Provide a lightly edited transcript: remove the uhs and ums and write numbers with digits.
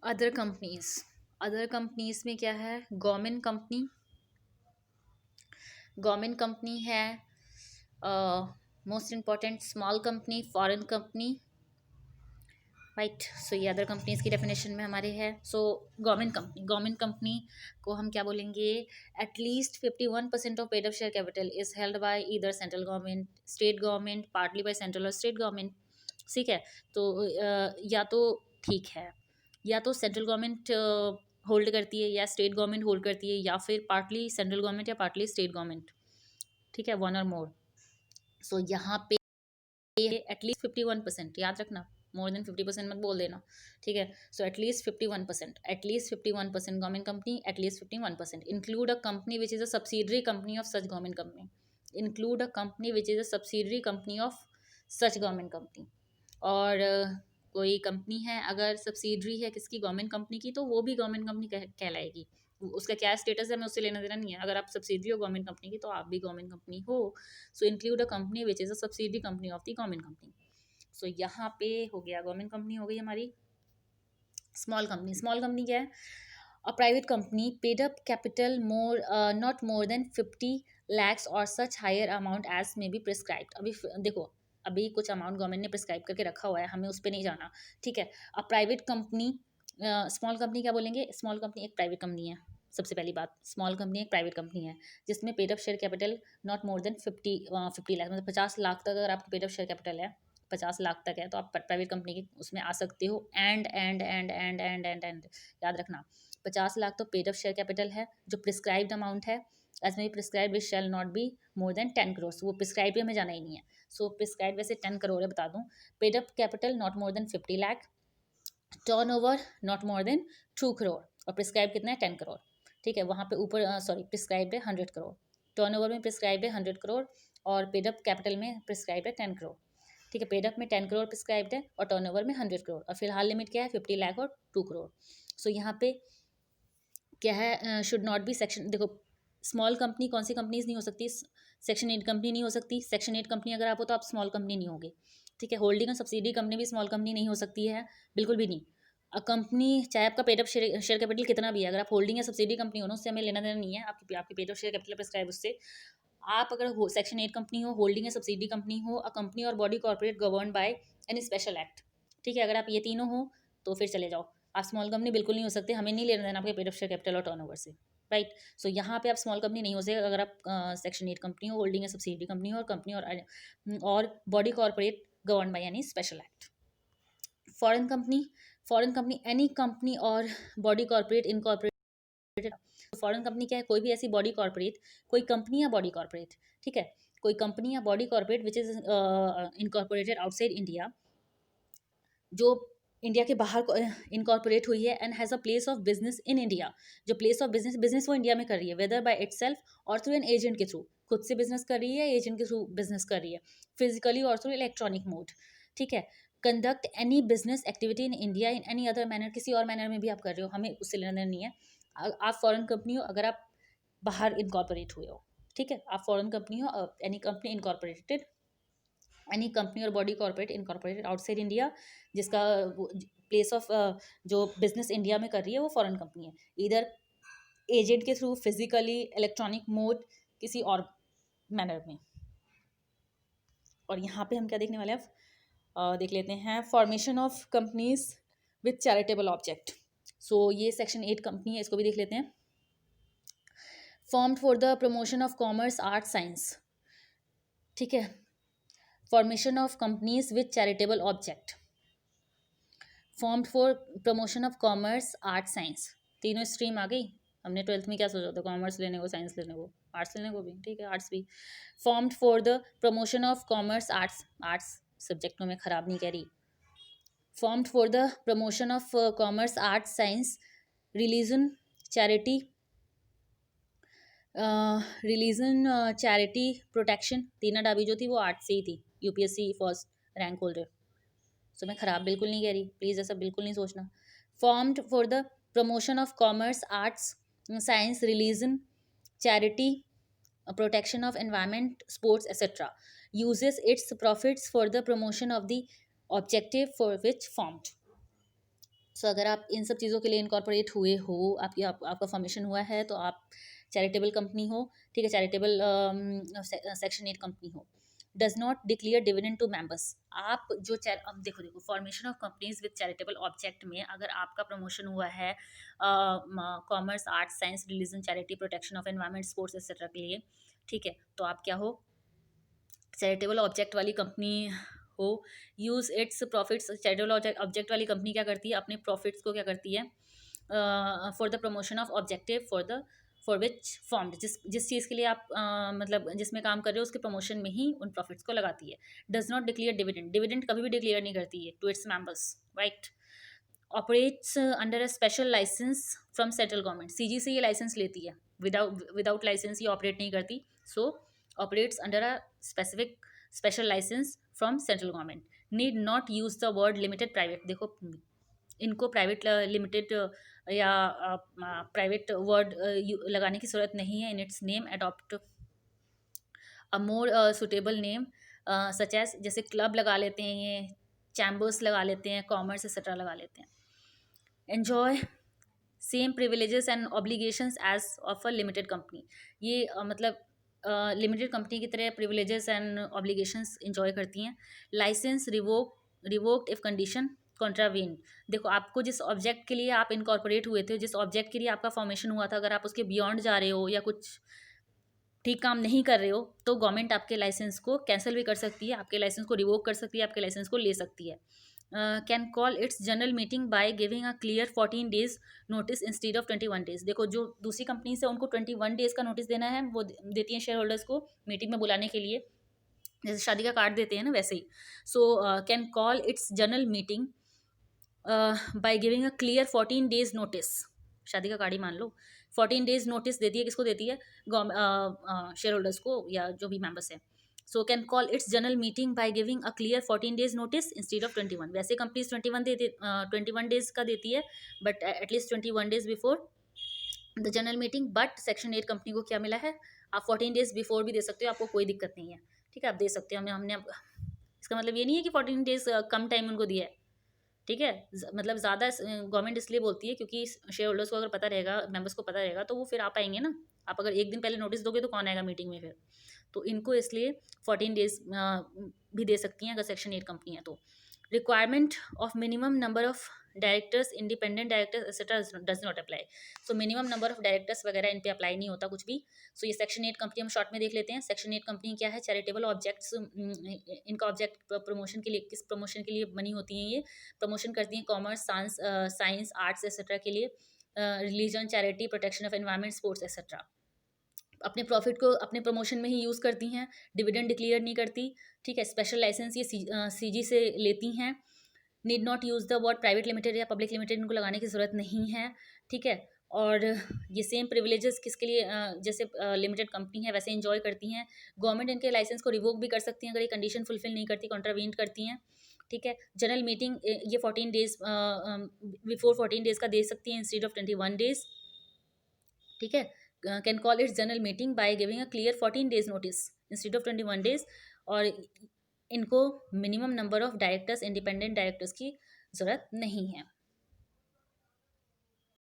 Other companies में क्या है? गवर्नमेंट कंपनी है, most important small company, foreign company, right. So ये अदर कंपनीज की डेफिनेशन में हमारे है। सो गवर्नमेंट कंपनी को हम क्या बोलेंगे? At least 51% of paid up share capital is held by either central government, state government, partly by central और स्टेट गवर्नमेंट। ठीक है। तो या तो ठीक है, या तो सेंट्रल गवर्नमेंट होल्ड करती है, या स्टेट गवर्नमेंट होल्ड करती है, या फिर पार्टली सेंट्रल गवर्नमेंट या पार्टली स्टेट गवर्नमेंट। ठीक है, वन और मोर। सो यहाँ पे एटलीस्ट 51%, याद रखना, मोर देन 50% मत बोल देना। ठीक है। So at least 51% government company, at least 51%। Include a company which is a subsidiary company of such government company. Include a company which is a subsidiary company of such government company. और कोई company है अगर subsidiary है किसकी? Government company की, तो वो भी गवर्नमेंट कंपनी कहलाएगी। उसका क्या स्टेटस है, हमें उससे लेना देना नहीं है। अगर आप सब्सिडरी हो गवर्नमेंट कंपनी की, तो आप भी गवर्नमेंट कंपनी हो। So include a company which is a subsidiary company of the government company. So यहाँ पे हो गया, गवर्नमेंट कंपनी हो गई हमारी। स्मॉल कंपनी क्या है? A private company paid up capital more not more than 50 lakhs और सच हायर अमाउंट एज में बी प्रिस्क्राइब्ड। देखो, अभी कुछ अमाउंट गवर्नमेंट ने प्रिस्क्राइब करके रखा हुआ है, हमें उस पर नहीं जाना। ठीक है। A private company, small company क्या बोलेंगे? स्मॉल कंपनी एक प्राइवेट कंपनी है। सबसे पहली बात, स्मॉल कंपनी एक प्राइवेट कंपनी है जिसमें paid up share capital not more than 50 lakh, मतलब 50 लाख तक अगर आपकी पेड अप शेयर कैपिटल है, 50 लाख तक है, तो आप प्राइवेट कंपनी की उसमें आ सकते हो। एंड याद रखना, 50 लाख तो पेड अप शेयर कैपिटल है। जो प्रिस्क्राइब्ड अमाउंट है, एज में prescribe which shall not be more than 10 crore. वो प्रिस्क्राइब भी हमें जाना ही नहीं है। सो प्रिस्क्राइब वैसे 10 करोड़ है, बता दूँ। Paid up capital not more than 50 lakh, turn over not more than 2 crore, और प्रिस्क्राइब कितना है? 10 करोड़। ठीक है। वहाँ पे ऊपर सॉरी, प्रिस्क्राइब है 100 करोड़। टर्न ओवर में प्रिस्क्राइब है 100 करोड़, और पेडअप कैपिटल में प्रिस्क्राइब है 10 करोड़। ठीक है। पेडअप में 10 करोड़ प्रिस्क्राइब्ड है, और टर्न ओवर में 100 करोड़, और फिलहाल लिमिट क्या है? 50 लाख और 2 करोड़। सो यहाँ पे क्या है? शुड नॉट बी सेक्शन, देखो, स्मॉल कंपनी कौन सी कंपनीज नहीं हो सकती? सेक्शन 8 कंपनी नहीं हो सकती। सेक्शन 8 कंपनी अगर आप हो तो आप स्मॉल कंपनी नहीं होगे। ठीक है। होल्डिंग और सब्सिडी कंपनी भी स्मॉल कंपनी नहीं हो सकती है, बिल्कुल भी नहीं। कंपनी चाहे आपका पेड अप शेयर कैपिटल कितना भी है, अगर आप होल्डिंग या सब्सिडी कंपनी हो ना, उससे हमें लेना देना नहीं है। आपकी paid up share capital prescribe उससे। आप अगर सेक्शन 8 कंपनी हो, होल्डिंग या सब्सिडी कंपनी हो, अ कंपनी और body corporate governed by any special act. ठीक है। अगर आप ये तीनों हो तो फिर चले जाओ। आप स्मॉल कंपनी बिल्कुल नहीं हो सकते, हमें नहीं लेना देना आपके पेड अप शेयर कैपिटल और टर्नओवर से, राइट। सो यहाँ पे आप स्मॉल कंपनी नहीं हो सकते अगर आप सेक्शन 8 कंपनी हो, होल्डिंग या सब्सिडी कंपनी हो, और कंपनी और body corporate governed by any special act. Foreign company any company और body corporate incorporated. Foreign company क्या है? कोई भी ऐसी बॉडी कॉर्पोरेट, कोई कंपनी या बॉडी कॉर्पोरेट। ठीक है। कोई कंपनी या body corporate which is incorporated outside India, जो इंडिया के बाहर इनकॉर्पोरेट हुई है, and has a place of business in India. जो प्लेस ऑफ बिजनेस वो इंडिया में कर रही है, वेदर बाय इटसेल्फ और थ्रू एन एजेंट के थ्रू। खुद से बिजनेस कर रही है, एजेंट के थ्रू बिजनेस कर रही है, फिजिकली और थ्रू इलेक्ट्रॉनिक मोड। ठीक है। Conduct any business activity in India in any other manner, किसी और मैनर में भी आप कर रहे हो, हमें उससे लेना देना नहीं है। आप फॉरेन कंपनी हो अगर आप बाहर इनकॉर्पोरेट हुए हो। ठीक है। आप फॉरेन कंपनी हो, any company incorporated, any company और body corporate incorporated outside India, जिसका प्लेस ऑफ जो बिजनेस इंडिया में कर रही है वो फॉरेन कंपनी है, इधर एजेंट के थ्रू, फिजिकली, इलेक्ट्रॉनिक मोड, किसी और मैनर में। और यहाँ पे हम क्या देखने वाले हैं? देख लेते हैं, formation of companies with charitable object. So ये सेक्शन 8 कंपनी है, इसको भी देख लेते हैं। Formed for the promotion of commerce, art, science. ठीक है। Formation of companies with charitable object, formed for promotion of commerce, art, science. तीनों स्ट्रीम आ गई। हमने 12th में क्या सोचा था? कॉमर्स लेने को, साइंस लेने को, आर्ट्स लेने को भी। ठीक है, आर्ट्स भी। Formed for the promotion of commerce, arts subject को मैं ख़राब नहीं कह रही। Formed for the promotion of commerce, art, science, religion, charity, charity, protection. तीना डाबी जो थी वो आर्ट से ही थी, यूपीएससी फर्स्ट रैंक होल्डर। सो मैं ख़राब बिल्कुल नहीं कह रही, प्लीज़ ऐसा बिल्कुल नहीं सोचना। Formed for the promotion of commerce, arts, science, religion, charity, protection of environment, sports etcetera, uses its profits for the promotion of the objective for which formed. So अगर आप इन सब चीज़ों के लिए इनकॉर्पोरेट हुए हो, आपका फॉर्मेशन हुआ है, तो आप चैरिटेबल कंपनी हो, ठीक है, चैरिटेबल सेक्शन 8 कंपनी हो। Does not declare dividend to members. आप जो अब देखो formation of companies with charitable object में अगर आपका प्रमोशन हुआ है commerce, arts, science, religion, charity, protection of environment, sports etcetera के लिए, ठीक है, तो आप क्या हो, चैरिटेबल ऑब्जेक्ट वाली कंपनी हो। Use its profits, charitable object वाली कंपनी क्या करती है, अपने प्रॉफिट्स को क्या करती है, for the promotion of objective for which formed, जिस चीज़ के लिए आप मतलब जिसमें काम कर रहे हो उसके प्रमोशन में ही उन प्रॉफिट्स को लगाती है। Does not declare dividend, dividend कभी भी डिक्लेयर नहीं करती है to its members, right. Operates under a special licence from central government, CG से ये लाइसेंस लेती है, विदाउट लाइसेंस ये ऑपरेट नहीं करती। So operates under a specific special licence from central government. Need not use the word limited private, देखो इनको private limited या प्राइवेट वर्ड लगाने की ज़रूरत नहीं है in its name. Adopt a more suitable name such as, जैसे club लगा लेते हैं, ये चैम्बर्स लगा लेते हैं, कॉमर्स एक्सेट्रा लगा लेते हैं। Enjoy same privileges and obligations as of a limited company, ये मतलब लिमिटेड कंपनी की तरह प्रिविलेजेस एंड ऑब्लिगेशंस इंजॉय करती हैं। लाइसेंस रिवोक्ड इफ कंडीशन कॉन्ट्रावेन, देखो आपको जिस ऑब्जेक्ट के लिए आप इनकॉर्पोरेट हुए थे, जिस ऑब्जेक्ट के लिए आपका फॉर्मेशन हुआ था, अगर आप उसके बियॉन्ड जा रहे हो या कुछ ठीक काम नहीं कर रहे हो, तो गवर्नमेंट आपके लाइसेंस को कैंसिल भी कर सकती है, आपके लाइसेंस को रिवोक कर सकती है, आपके लाइसेंस को ले सकती है। Can call its general meeting by giving a clear 14 days notice instead of 21 days, देखो जो दूसरी कंपनी से उनको 21 डेज का नोटिस देना है, वो देती हैं शेयर होल्डर्स को मीटिंग में बुलाने के लिए, जैसे शादी का कार्ड देते हैं ना वैसे ही। So can call its general meeting by giving a clear 14 days notice, शादी का कार्ड ही मान लो, 14 डेज नोटिस देती है, किसको देती है, शेयर होल्डर्स को या जो भी मेंबर्स हैं। सो can call its general meeting by giving a clear 14 days notice instead of 21, वैसे कंपनीज 21 डेज का देती है, but at least 21 days before the general meeting. But section 8 company को क्या मिला है, आप 14 डेज बिफोर भी दे सकते हो, आपको कोई दिक्कत नहीं है, ठीक है, आप दे सकते हो। हमने इसका मतलब ये नहीं है कि 14 डेज कम टाइम उनको दिया है, ठीक है, मतलब ज़्यादा गवर्नमेंट इसलिए बोलती है क्योंकि शेयर होल्डर्स को अगर पता रहेगा, मेंबर्स को पता रहेगा, तो वो फिर आ पाएंगे ना। आप अगर एक दिन पहले नोटिस दोगे तो कौन आएगा मीटिंग में फिर, तो इनको इसलिए 14 डेज भी दे सकती हैं अगर सेक्शन 8 कंपनी है तो। Requirement of minimum number of directors, independent directors etcetera does not apply, so minimum number of directors वगैरह इन पे अप्लाई नहीं होता कुछ भी। सो ये सेक्शन 8 कंपनी हम शॉर्ट में देख लेते हैं। सेक्शन 8 कंपनी क्या है, चैरिटेबल ऑब्जेक्ट्स, इनका ऑब्जेक्ट प्रमोशन के लिए, किस प्रमोशन के लिए बनी होती हैं, ये प्रमोशन करती हैं कॉमर्स, साइंस, आर्ट्स एक्सेट्रा के लिए, religion, charity, protection of environment, sports etcetera. अपने प्रॉफिट को अपने प्रमोशन में ही यूज़ करती हैं, डिविडेंड डिक्लेयर नहीं करती, ठीक है। स्पेशल लाइसेंस ये सीजी से लेती हैं। Need not use the word private limited या पब्लिक लिमिटेड, इनको लगाने की ज़रूरत नहीं है, ठीक है। और ये सेम प्रिविलेजेस किसके लिए, जैसे लिमिटेड कंपनी है वैसे इंजॉय करती हैं। गवर्नमेंट इनके लाइसेंस को रिवोक भी कर सकती हैं अगर ये कंडीशन फुलफिल नहीं करती, कॉन्ट्रावेंट करती हैं, ठीक है। जनरल मीटिंग ये 14 डेज बिफोर 14 डेज का दे सकती हैं इंस्टीड ऑफ 21 डेज, ठीक है। Can call its general meeting by giving a clear 14 days notice instead of 21 days. और इनको minimum number of directors, independent directors की ज़रूरत नहीं है।